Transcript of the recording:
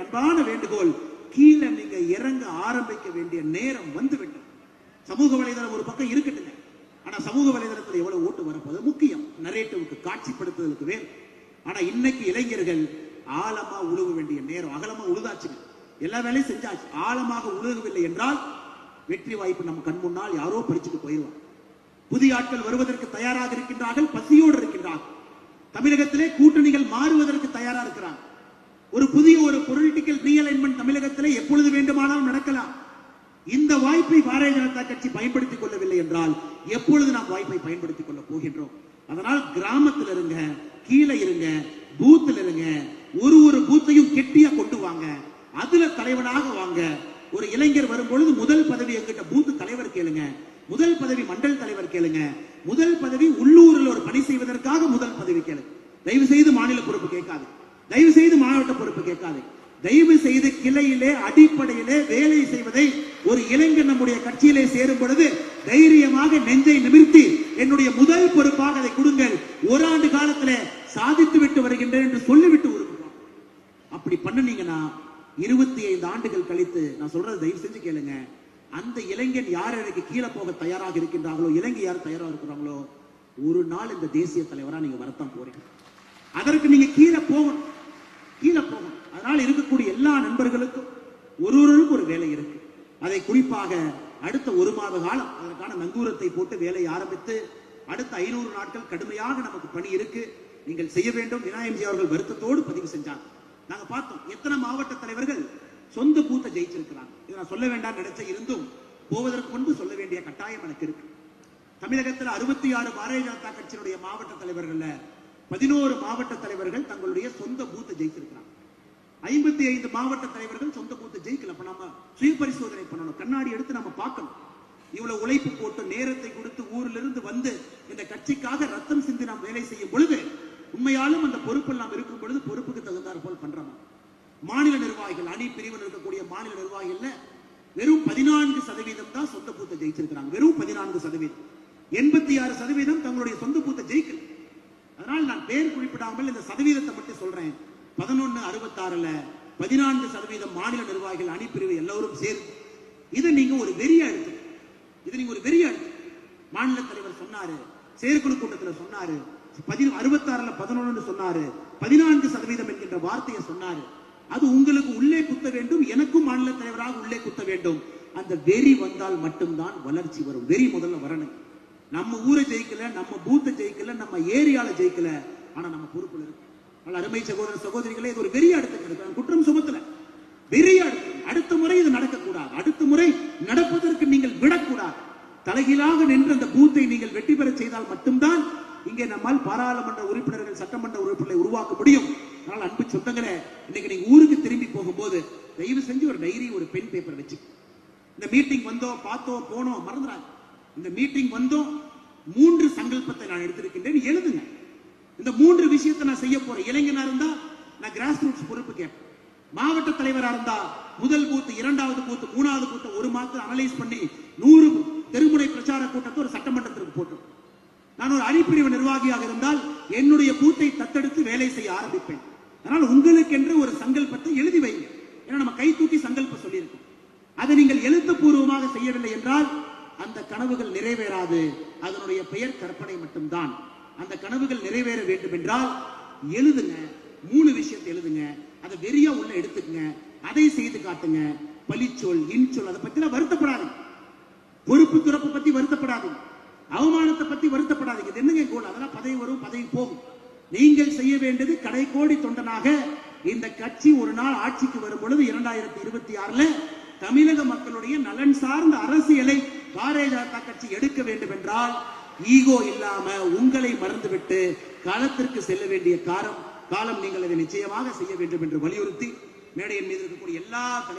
அன்பான வேண்டுகோள், கீழே நீங்க இறங்க ஆரம்பிக்க வேண்டிய நேரம் வந்துவிட்டது. சமூக வலைதளம் ஒரு பக்கம் இருக்கட்டுங்க, ஆனா சமூக வலைதளத்தில் எவ்வளவு ஓட்டு வரப்போது முக்கியம். நரேட்டிவுக்கு காட்சிப்படுத்துவதற்கு வேறு. ஆனா இன்னைக்கு இளைஞர்கள் ஆழமா உழுக வேண்டிய நேரம். அகலமா உழுதாச்சு, எல்லா வேலையும் செஞ்சாச்சு. ஆழமாக உழுகவில்லை என்றால் வெற்றி வாய்ப்பு நம்ம கண் முன்னால் யாரோ பறிச்சுட்டு போயிடுவாங்க. புதிய ஆட்கள் வருவதற்கு தயாராக இருக்கின்றார்கள், பசியோடு இருக்கின்றார்கள். தமிழகத்திலே கூட்டணிகள் மாறுவதற்கு தயாரா இருக்கிறாங்க. ஒரு புதிய ஒரு பொலிட்டிக்கல் ரீஅலைன்மென்ட் தமிழகத்திலே எப்பொழுது வேண்டுமானாலும் நடக்கலாம். இந்த வாய்ப்பை பாரதிய ஜனதா கட்சி பயன்படுத்திக் கொள்ளவில்லை என்றால் எப்பொழுது நாம் வாய்ப்பை பயன்படுத்திக் கொள்ள போகின்றோம்? அதனால் கிராமத்தில் இருங்க, கீழே இருங்க, பூத்தில் இருங்க, ஒரு பூத்தையும் கெட்டியா கொண்டு வாங்க, அதுல தலைவனாக வாங்க. ஒரு இளைஞர் வரும்பொழுது முதல் பதவி எங்கிட்ட பூத்து தலைவர் கேளுங்க, முதல் பதவி மண்டல் தலைவர் கேளுங்க, முதல் பதவி உள்ளூரில் ஒரு பணி செய்வதற்காக முதல் பதவி கேளுங்க. தயவு செய்து மாநில பொறுப்பு கேட்காது, தயவு செய்து மாவட்ட பொறுப்பு கேட்காது, தயவு செய்து கிளையிலே அடிப்படையிலே வேலை செய்வதை ஒரு இளைஞர் நம்முடைய கட்சியிலே சேரும் பொழுது தைரியமாக நெஞ்சை நிமிர்த்தி என்னுடைய முதல் பொறுப்பாக அதை கொடுங்கள், ஓராண்டு காலத்தில் சாதித்து விட்டு வருகின்றேன் என்று சொல்லிவிட்டு வருகிறோம். அப்படி பண்ணுனீங்கன்னா 25 ஆண்டுகள் கழித்து, நான் சொல்றது தயவு செஞ்சு கேளுங்க, அந்த இளைஞன் யார் எனக்கு கீழே போக தயாராக இருக்கின்றார்களோ, இளைஞர் யார் தயாராக இருக்கிறாங்களோ, ஒரு நாள் இந்த தேசிய தலைவரா நீங்க வரத்தான் போறீங்க. அதற்கு நீங்க கீழே போகணும், கீழே போகணும். அதனால் இருக்கக்கூடிய எல்லா நண்பர்களுக்கும் ஒருவருக்கும் ஒரு வேலை இருக்கு. அதை குறிப்பாக அடுத்த 1 மாத காலம் அதற்கான நங்கூரத்தை போட்டு வேலையை ஆரம்பித்து அடுத்த 500 நாட்கள் கடுமையாக நமக்கு பணி இருக்கு, நீங்கள் செய்ய வேண்டும். விநாயகம்ஜி அவர்கள் வருத்தத்தோடு பதிவு செஞ்சாங்க. நாங்க பார்த்தோம் எத்தனை மாவட்ட தலைவர்கள் சொந்த பூத்தை ஜெயிச்சிருக்கிறாங்க. இதை நான் சொல்ல வேண்டாம் நினைச்ச, இருந்தும் போவதற்கு முன்பு சொல்ல வேண்டிய கட்டாயம் எனக்கு இருக்கு. தமிழகத்தில் 66 பாரதிய ஜனதா கட்சியினுடைய மாவட்ட தலைவர்கள் 11 மாவட்ட தலைவர்கள் தங்களுடைய சொந்த பூத்தை ஜெயிச்சிருக்கிறாங்க. 55 மாவட்ட தலைவர்கள் சொந்த பூத்தை ஜெயிக்கல. அப்ப நம்ம சுய பரிசோதனை பண்ணணும், கண்ணாடி எடுத்து நம்ம பார்க்கணும். இவ்வளவு உழைப்பு போட்டு நேரத்தை கொடுத்து ஊரிலிருந்து வந்து இந்த கட்சிக்காக ரத்தம் சிந்தி நாம் வேலை செய்யும் பொழுது உண்மையாலும் அந்த பொறுப்பில் நாம் இருக்கும் பொழுது பொறுப்புக்கு தகுந்தார் போல் பண்றோம். மாநில நிர்வாகிகள், அணி பிரிவில் இருக்கக்கூடிய மாநில நிர்வாகிகள் வெறும் 14% தான் சொந்த பூத்தை ஜெயிச்சிருக்கிறாங்க. வெறும் 14%. 86% தங்களுடைய சொந்த பூத்தை ஜெயிக்கல. அதனால் நான் பேர் குறிப்பிடாமல் இந்த சதவீதத்தை மட்டும் சொல்றேன். 1166ல 14% மாநில நிர்வாகிகள், அணி பிரிவு எல்லோரும் சேர்ந்து இதை நீங்க ஒரு வெறியா எடுத்து, இதை நீங்க ஒரு வெறியா எடுத்து, மாநில தலைவர் சொன்னாரு, செயற்குழு கூட்டத்தில் சொன்னாரு, 66ல 11 சொன்னாரு, 14% என்கின்ற வார்த்தையை சொன்னாரு. அது உங்களுக்கு உள்ளே குத்த வேண்டும், எனக்கும் மாநில தலைவராக உள்ளே குத்த வேண்டும். அந்த வெறி வந்தால் மட்டும்தான் வளர்ச்சி வரும். வெறி முதல்ல வரணும். நம்ம ஊரை ஜெயிக்கல, நம்ம பூத்தை ஜெயிக்கல, நம்ம ஏரியால ஜெயிக்கல, ஆனா நம்ம பொறுப்புல இருக்கு. அருமை சகோதர சகோதரிகளே, இது ஒரு வெறியா எடுத்துக்கிறது, குற்றம் சுமத்தல, வெறியா எடுத்து அடுத்த முறை இது நடக்கக்கூடாது, அடுத்த முறை நடப்பதற்கு நீங்கள் விடக்கூடாது. தலைகீழாக நின்று அந்த பூத்தை நீங்கள் வெற்றி பெற செய்தால் மட்டும்தான் இங்கே நம்மால் பாராளுமன்ற உறுப்பினர்கள், சட்டமன்ற உறுப்பினர்களை உருவாக்க முடியும். அதனால் அன்பு சொந்தங்களே, இன்னைக்கு நீங்க ஊருக்கு திரும்பி போகும்போது தயவு செஞ்சு ஒரு டைரி, ஒரு பென் பேப்பர் வச்சு, இந்த மீட்டிங் வந்தோம், பார்த்தோம், போனோம், மறந்துடாங்க. இந்த மீட்டிங் வந்தோம், 3 சங்கல்பத்தை நான் எடுத்திருக்கின்றேன், எழுதுங்க. இந்த 3 விஷயத்தை நான் செய்ய போறேன். இளைஞனா இருந்தா நான் கிராஸ் ரூட்ஸ் பொறுப்பு கேட்பேன். மாவட்ட தலைவரா இருந்தா முதல் பூத்து, 2வது பூத்து, 3வது பூத்து ஒரு மாதம் அனலைஸ் பண்ணி 100 தெருமுறை பிரச்சார கூட்டத்தை ஒரு சட்டமன்றத்திற்கு போட்டு, நான் ஒரு அணிப்பிரிவு நிர்வாகியாக இருந்தால் என்னுடைய பூத்தை தத்தெடுத்து வேலை செய்ய ஆரம்பிப்பேன். அதனால் உங்களுக்கு என்று ஒரு சங்கல்பத்தை எழுதி வைங்க. ஏன்னா நம்ம கை தூக்கி சங்கல்பம் சொல்லியிருக்கோம். அதை நீங்கள் எழுத்துப்பூர்வமாக செய்யவில்லை என்றால் அந்த கனவுகள் நிறைவேறாது. அதனுடைய பெயர் கற்பனை மட்டும்தான். அந்த கனவுகள் நிறைவேற வேண்டும் என்றால் எழுதுங்க, 3 விஷயத்தை எழுதுங்க, அதை வெறியா உள்ள எடுத்துக்கங்க, அதை செய்து காட்டுங்க. பழிச்சொல், இன்சொல், அதை பத்தி வருத்தப்படாதீங்க. பொறுப்பு துறப்பு பத்தி வருத்தப்படாதீங்க, அவமானத்தை பத்தி வருத்தப்படாதீங்க. இது என்னங்க கோல்? அதெல்லாம் பதவி வரும், பதவி போகும். நீங்கள் செய்ய வேண்டியது கடைக்கோடி தொண்டனாக இந்த கட்சி ஒரு நாள் ஆட்சிக்கு வரும் பொழுது 2026ல தமிழக மக்களுடைய நலன் சார்ந்த அரசியலை பாரதிய ஜனதா கட்சி எடுக்க வேண்டும் என்றால் ஈகோ இல்லாம உங்களை மறந்துவிட்டு களத்திற்கு செல்ல வேண்டிய காலம் நீங்கள் அதை நிச்சயமாக செய்ய வேண்டும் என்று வலியுறுத்தி மேடையின் மீது இருக்கக்கூடிய எல்லா